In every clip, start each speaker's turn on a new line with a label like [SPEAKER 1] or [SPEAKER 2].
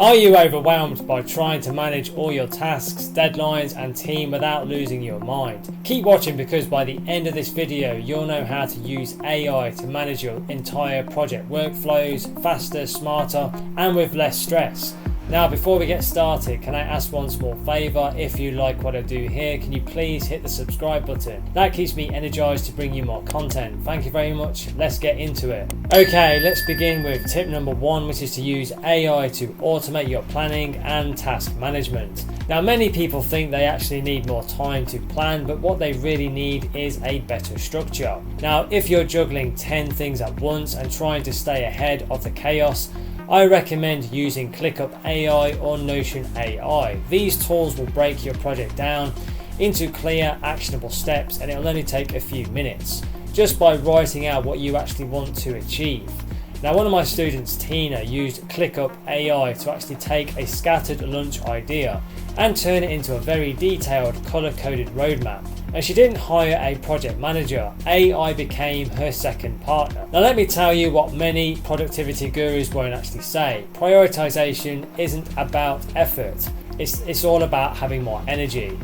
[SPEAKER 1] Are you overwhelmed by trying to manage all your tasks, deadlines and team without losing your mind? Keep watching because by the end of this video you'll know how to use AI to manage your entire project workflows faster, smarter and with less stress. Now before we get started, can I ask one small favour? If you like what I do here, can you please hit the subscribe button? That keeps me energized to bring you more content. Thank you very much. Let's get into it. Okay, let's begin with tip number 1, which is to use AI to automate your planning and task management. Now many people think they actually need more time to plan, but what they really need is a better structure. Now if you're juggling 10 things at once and trying to stay ahead of the chaos, I recommend using ClickUp AI or Notion AI. These tools will break your project down into clear, actionable steps, and it'll only take a few minutes just by writing out what you actually want to achieve. Now one of my students, Tina, used ClickUp AI to actually take a scattered lunch idea and turn it into a very detailed color-coded roadmap. And she didn't hire a project manager, AI became her second partner. Now let me tell you what many productivity gurus won't actually say. Prioritization isn't about effort, it's all about having more energy.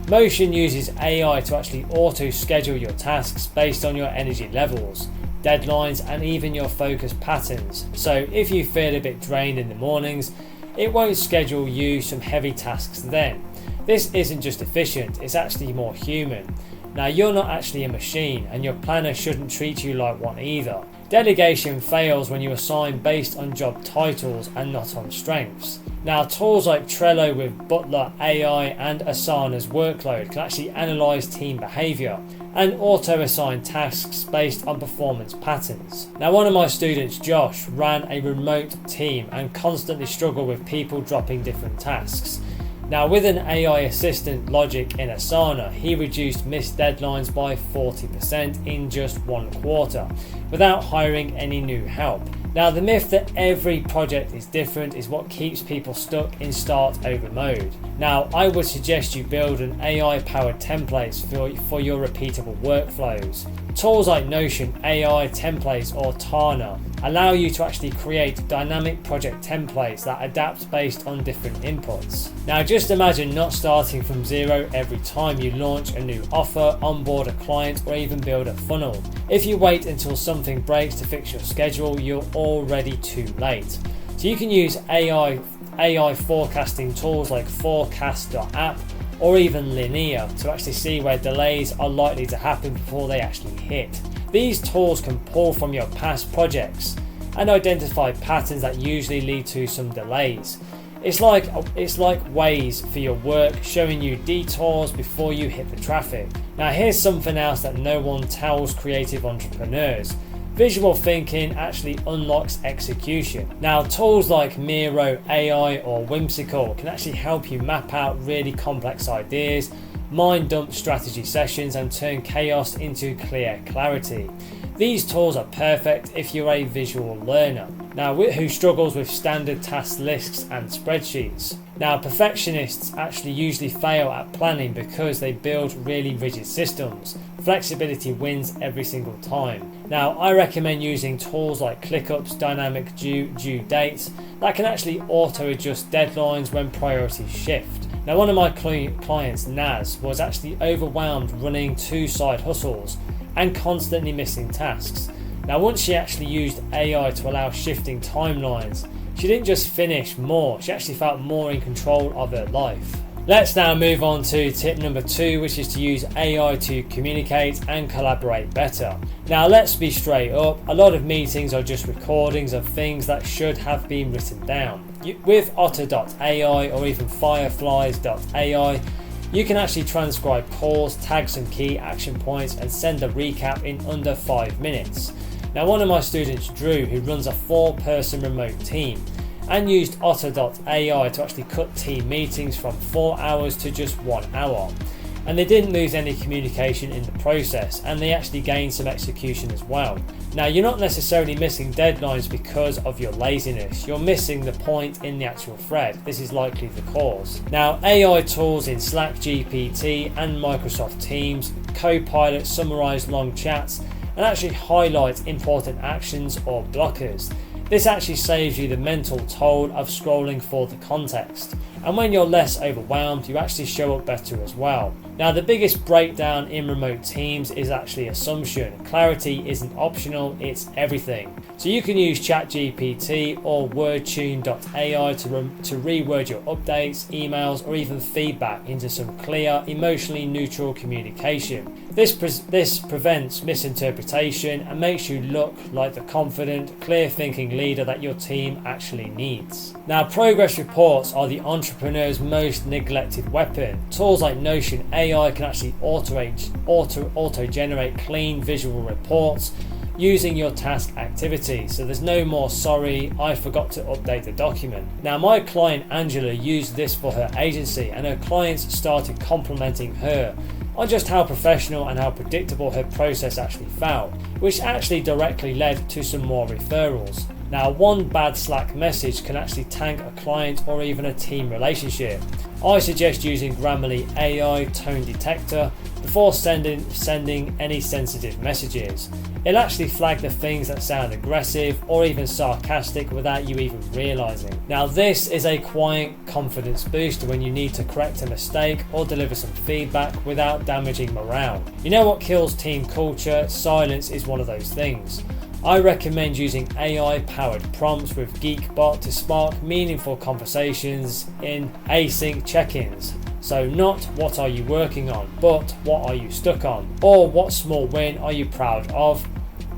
[SPEAKER 1] Motion uses AI to actually auto-schedule your tasks based on your energy levels, deadlines and even your focus patterns. So if you feel a bit drained in the mornings, it won't schedule you some heavy tasks then. This isn't just efficient, it's actually more human. Now you're not actually a machine and your planner shouldn't treat you like one either. Delegation fails when you assign based on job titles and not on strengths. Now tools like Trello with Butler AI and Asana's workload can actually analyse team behaviour and auto-assign tasks based on performance patterns. Now one of my students, Josh, ran a remote team and constantly struggled with people dropping different tasks. Now with an AI assistant logic in Asana, he reduced missed deadlines by 40% in just 1 quarter without hiring any new help. Now the myth that every project is different is what keeps people stuck in start over mode. Now I would suggest you build an AI powered templates for your repeatable workflows. Tools like Notion AI templates or Tana allow you to actually create dynamic project templates that adapt based on different inputs. Now just imagine not starting from zero every time you launch a new offer, onboard a client or even build a funnel. If you wait until something breaks to fix your schedule, you're already too late. So you can use AI forecasting tools like forecast.app or even Linear to actually see where delays are likely to happen before they actually hit. These tools can pull from your past projects and identify patterns that usually lead to some delays. It's like Waze for your work, showing you detours before you hit the traffic. Now here's something else that no one tells creative entrepreneurs. Visual thinking actually unlocks execution. Now tools like Miro AI or Whimsical can actually help you map out really complex ideas, mind dump strategy sessions and turn chaos into clear clarity. These tools are perfect if you're a visual learner who struggles with standard task lists and spreadsheets. Now perfectionists actually usually fail at planning because they build really rigid systems. Flexibility wins every single time. Now I recommend using tools like ClickUp's dynamic due dates that can actually auto adjust deadlines when priorities shift. Now one of my clients, Naz, was actually overwhelmed running 2 side hustles and constantly missing tasks. Now once she actually used AI to allow shifting timelines, she didn't just finish more, she actually felt more in control of her life. Let's now move on to tip number 2, which is to use AI to communicate and collaborate better. Now let's be straight up, a lot of meetings are just recordings of things that should have been written down. With otter.ai or even fireflies.ai, you can actually transcribe calls, tag some key action points and send a recap in under 5 minutes. Now one of my students, Drew, who runs a 4-person remote team and used otter.ai to actually cut team meetings from 4 hours to just 1 hour. And they didn't lose any communication in the process and they actually gained some execution as well. Now you're not necessarily missing deadlines because of your laziness, you're missing the point in the actual thread. This is likely the cause. Now AI tools in Slack GPT and Microsoft Teams, Copilot summarize long chats and actually highlight important actions or blockers. This actually saves you the mental toll of scrolling for the context. And when you're less overwhelmed, you actually show up better as well. Now, the biggest breakdown in remote teams is actually assumption. Clarity isn't optional, it's everything. So you can use ChatGPT or WordTune.ai to reword your updates, emails, or even feedback into some clear, emotionally neutral communication. This prevents misinterpretation and makes you look like the confident, clear-thinking leader that your team actually needs. Now, progress reports are the entrepreneur's most neglected weapon. Tools like Notion AI can actually auto-generate clean visual reports using your task activity. So there's no more sorry, I forgot to update the document. Now, my client Angela used this for her agency, and her clients started complimenting her on just how professional and how predictable her process actually felt, which actually directly led to some more referrals. Now, one bad Slack message can actually tank a client or even a team relationship. I suggest using Grammarly AI tone detector before sending any sensitive messages. It'll actually flag the things that sound aggressive or even sarcastic without you even realizing. Now, this is a quiet confidence booster when you need to correct a mistake or deliver some feedback without damaging morale. You know what kills team culture? Silence is one of those things. I recommend using AI-powered prompts with Geekbot to spark meaningful conversations in async check-ins. So not what are you working on, but what are you stuck on? Or what small win are you proud of?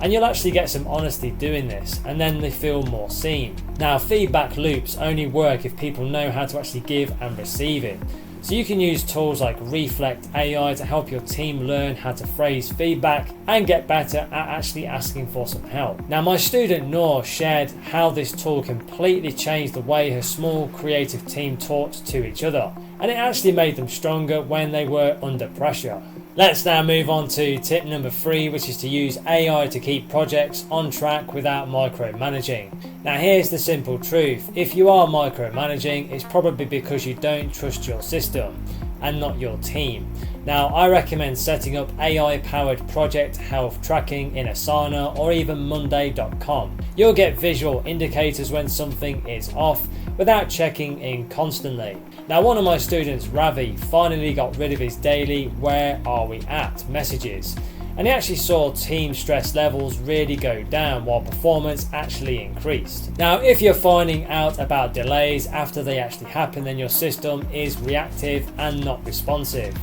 [SPEAKER 1] And you'll actually get some honesty doing this, and then they feel more seen. Now, feedback loops only work if people know how to actually give and receive it. So you can use tools like Reflect AI to help your team learn how to phrase feedback and get better at actually asking for some help. Now, my student Noor shared how this tool completely changed the way her small creative team talked to each other, and it actually made them stronger when they were under pressure. Let's now move on to tip number 3, which is to use AI to keep projects on track without micromanaging. Now, here's the simple truth. If you are micromanaging, it's probably because you don't trust your system and not your team. Now, I recommend setting up AI-powered project health tracking in Asana or even Monday.com. You'll get visual indicators when something is off without checking in constantly. Now, one of my students, Ravi, finally got rid of his daily "where are we at" messages, and he actually saw team stress levels really go down while performance actually increased. Now, if you're finding out about delays after they actually happen, then your system is reactive and not responsive.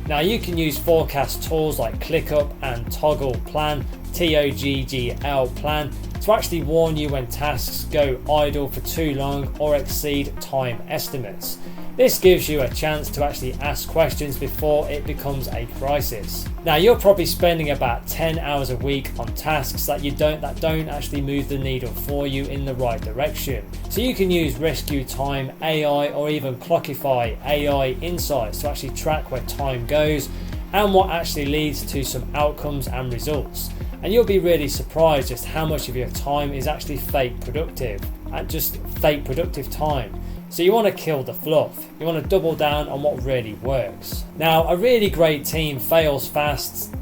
[SPEAKER 1] Now, you can use forecast tools like ClickUp and Toggle Plan, TOGGL Plan, to actually warn you when tasks go idle for too long or exceed time estimates. This gives you a chance to actually ask questions before it becomes a crisis. Now, you're probably spending about 10 hours a week on tasks that don't actually move the needle for you in the right direction. So you can use Rescue Time AI or even Clockify AI Insights to actually track where time goes and what actually leads to some outcomes and results. And you'll be really surprised just how much of your time is actually fake productive, and just fake productive time. So you want to kill the fluff. You want to double down on what really works. Now, a really great team fails fast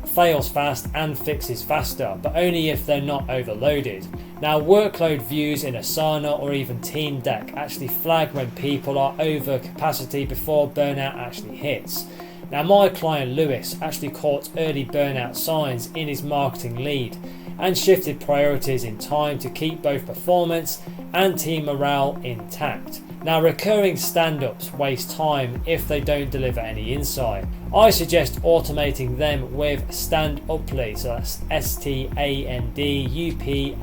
[SPEAKER 1] and fixes faster, but only if they're not overloaded. Now, workload views in Asana or even Team Deck actually flag when people are over capacity before burnout actually hits. Now, my client Lewis actually caught early burnout signs in his marketing lead and shifted priorities in time to keep both performance and team morale intact. Now, recurring stand-ups waste time if they don't deliver any insight. I suggest automating them with Stand-Uply, so that's STANDUPLY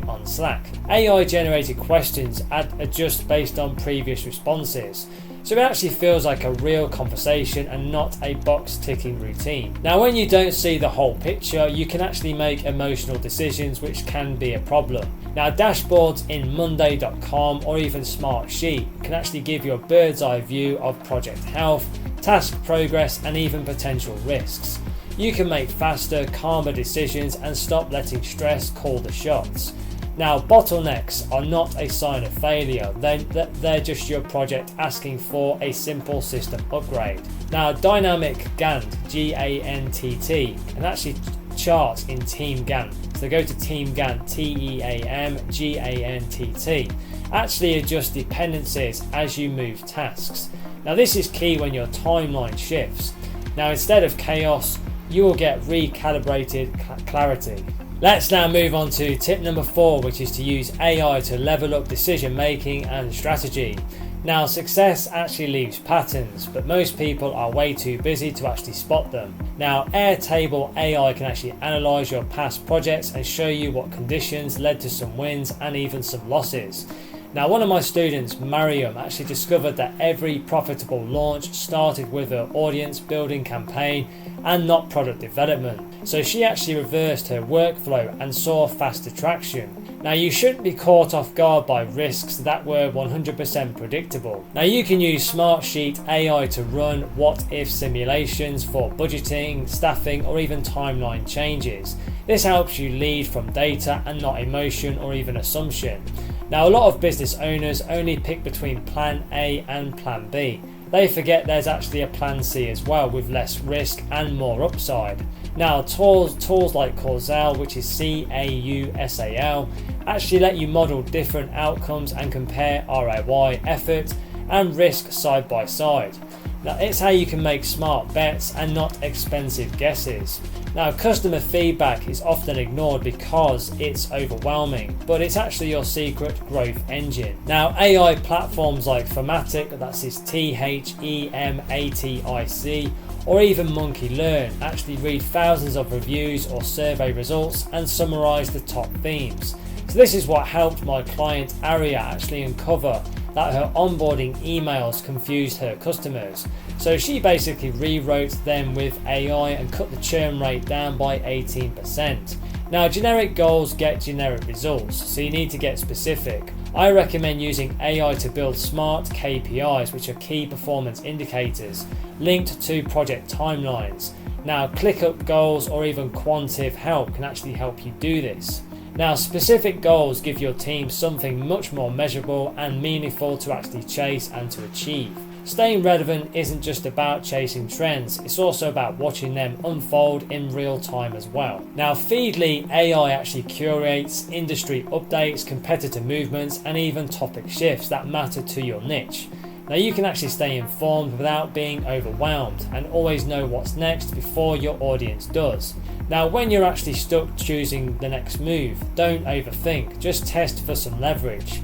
[SPEAKER 1] on Slack. AI generated questions adjust based on previous responses, so it actually feels like a real conversation and not a box ticking routine. Now, when you don't see the whole picture, you can actually make emotional decisions, which can be a problem. Now, dashboards in Monday.com or even Smartsheet can actually give you a bird's eye view of project health, task progress, and even potential risks. You can make faster, calmer decisions and stop letting stress call the shots. Now, bottlenecks are not a sign of failure. They're just your project asking for a simple system upgrade. Now, dynamic Gantt, Gantt, can actually chart in Team Gantt. So go to TeamGantt, TeamGantt. Actually adjust dependencies as you move tasks. Now this is key when your timeline shifts. Now instead of chaos, you will get recalibrated clarity. Let's now move on to tip number 4, which is to use AI to level up decision making and strategy. Now success actually leaves patterns, but most people are way too busy to actually spot them. Now Airtable AI can actually analyze your past projects and show you what conditions led to some wins and even some losses. Now one of my students, Mariam, actually discovered that every profitable launch started with an audience building campaign and not product development. So she actually reversed her workflow and saw faster traction. Now you shouldn't be caught off guard by risks that were 100% predictable. Now you can use Smartsheet AI to run what if simulations for budgeting, staffing or even timeline changes. This helps you lead from data and not emotion or even assumption. Now a lot of business owners only pick between plan A and plan B. They forget there's actually a plan C as well, with less risk and more upside. Now tools like Causal, which is CAUSAL, actually let you model different outcomes and compare ROI, effort and risk side by side. Now it's how you can make smart bets and not expensive guesses. Now customer feedback is often ignored because it's overwhelming, but it's actually your secret growth engine. Now AI platforms like Thematic, that's THEMATIC, or even Monkey Learn actually read thousands of reviews or survey results and summarize the top themes. So this is what helped my client Aria actually uncover that her onboarding emails confused her customers. So she basically rewrote them with AI and cut the churn rate down by 18%. Now generic goals get generic results, so you need to get specific. I recommend using AI to build smart KPIs, which are key performance indicators, linked to project timelines. Now ClickUp goals or even Quantive Help can actually help you do this. Now specific goals give your team something much more measurable and meaningful to actually chase and to achieve. Staying relevant isn't just about chasing trends, it's also about watching them unfold in real time as well. Now Feedly AI actually curates industry updates, competitor movements and even topic shifts that matter to your niche. Now you can actually stay informed without being overwhelmed and always know what's next before your audience does. Now when you're actually stuck choosing the next move, don't overthink, just test for some leverage.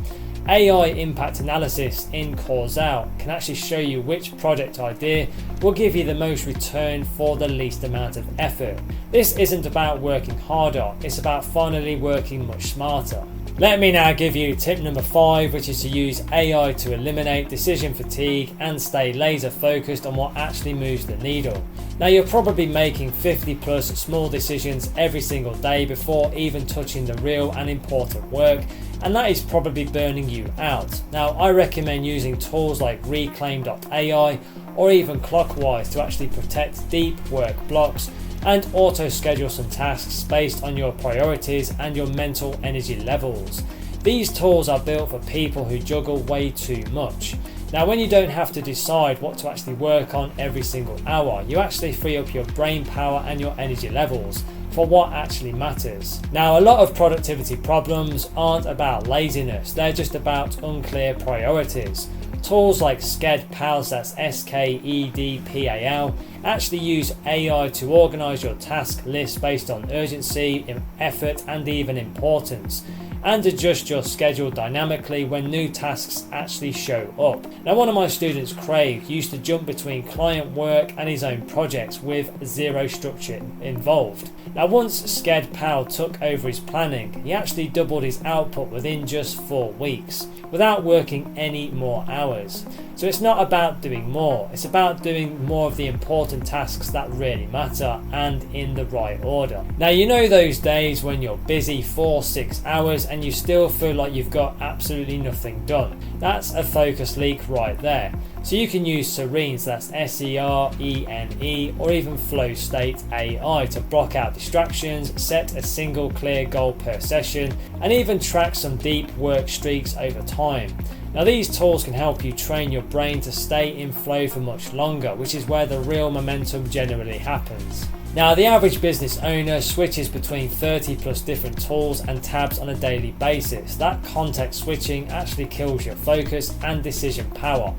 [SPEAKER 1] AI impact analysis in Causal can actually show you which project idea will give you the most return for the least amount of effort. This isn't about working harder, it's about finally working much smarter. Let me now give you tip number 5, which is to use AI to eliminate decision fatigue and stay laser focused on what actually moves the needle. Now you're probably making 50 plus small decisions every single day before even touching the real and important work, and that is probably burning you out. Now I recommend using tools like Reclaim.ai or even Clockwise to actually protect deep work blocks and auto schedule some tasks based on your priorities and your mental energy levels. These tools are built for people who juggle way too much. Now when you don't have to decide what to actually work on every single hour, you actually free up your brain power and your energy levels for what actually matters. Now a lot of productivity problems aren't about laziness, they're just about unclear priorities. Tools like SkedPal, that's SKEDPAL, actually use AI to organise your task list based on urgency, effort and even importance, and adjust your schedule dynamically when new tasks actually show up. Now one of my students, Craig, used to jump between client work and his own projects with zero structure involved. Now once SkedPal took over his planning, he actually doubled his output within just 4 weeks without working any more hours. So it's not about doing more, it's about doing more of the important tasks that really matter and in the right order. Now you know those days when you're busy 4-6 hours and you still feel like you've got absolutely nothing done. That's a focus leak right there. So you can use Serene, so that's SERENE, or even Flow State AI to block out distractions, set a single clear goal per session, and even track some deep work streaks over time. Now these tools can help you train your brain to stay in flow for much longer, which is where the real momentum generally happens. Now, the average business owner switches between 30 plus different tools and tabs on a daily basis. That context switching actually kills your focus and decision power.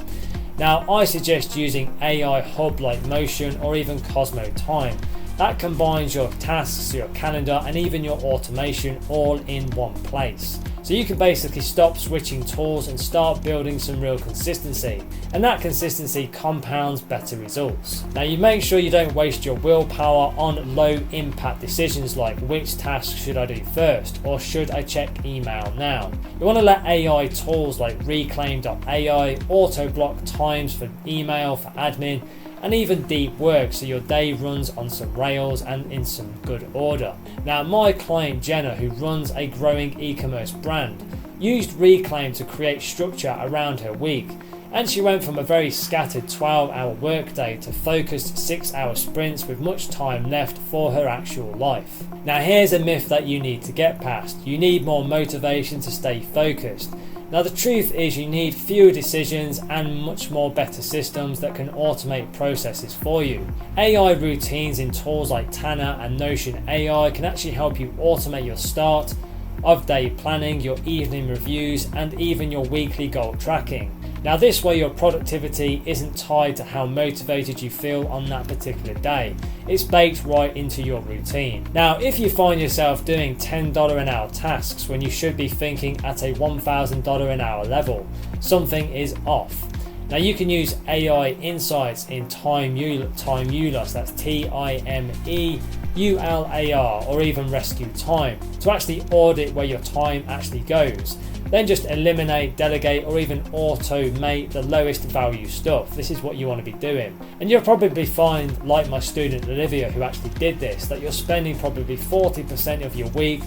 [SPEAKER 1] Now, I suggest using AI hub like Motion or even Cosmo Time. That combines your tasks, your calendar, and even your automation all in one place. So you can basically stop switching tools and start building some real consistency. And that consistency compounds better results. Now, you make sure you don't waste your willpower on low impact decisions like which task should I do first, or should I check email now. You want to let AI tools like Reclaim.ai auto block times for email, for admin, and even deep work, so your day runs on some rails and in some good order. Now, my client Jenna, who runs a growing e-commerce brand, used Reclaim to create structure around her week, and she went from a very scattered 12-hour workday to focused 6-hour sprints with much time left for her actual life. Now, here's a myth that you need to get past. You need more motivation to stay focused. Now, the truth is you need fewer decisions and much more better systems that can automate processes for you. AI routines in tools like Tana and Notion AI can actually help you automate your start of day planning, your evening reviews, and even your weekly goal tracking. Now, this way your productivity isn't tied to how motivated you feel on that particular day. It's baked right into your routine. Now, if you find yourself doing $10 an hour tasks when you should be thinking at a $1,000 an hour level, something is off. Now, you can use AI insights in Timeulars, that's TIMEULAR, or even Rescue Time, to actually audit where your time actually goes. Then just eliminate, delegate, or even automate the lowest value stuff. This is what you want to be doing. And you'll probably find, like my student Olivia who actually did this, that you're spending probably 40% of your week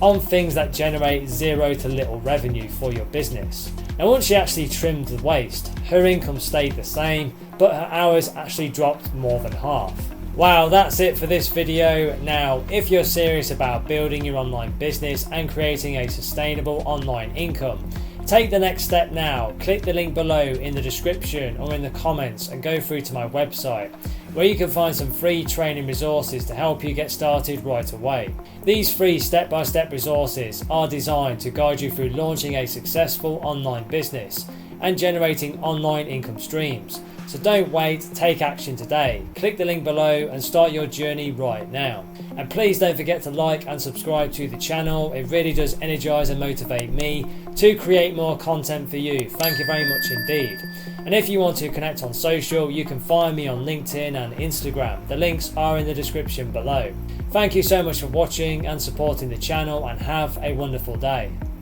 [SPEAKER 1] on things that generate zero to little revenue for your business. Now, once she actually trimmed the waste, her income stayed the same, but her hours actually dropped more than half. Wow, that's it for this video. Now, if you're serious about building your online business and creating a sustainable online income, take the next step now. Click the link below in the description or in the comments and go through to my website, where you can find some free training resources to help you get started right away. These free step-by-step resources are designed to guide you through launching a successful online business and generating online income streams. So don't wait, take action today. Click the link below and start your journey right now. And please don't forget to like and subscribe to the channel. It really does energize and motivate me to create more content for you. Thank you very much indeed. And if you want to connect on social, you can find me on LinkedIn and Instagram. The links are in the description below. Thank you so much for watching and supporting the channel, and have a wonderful day.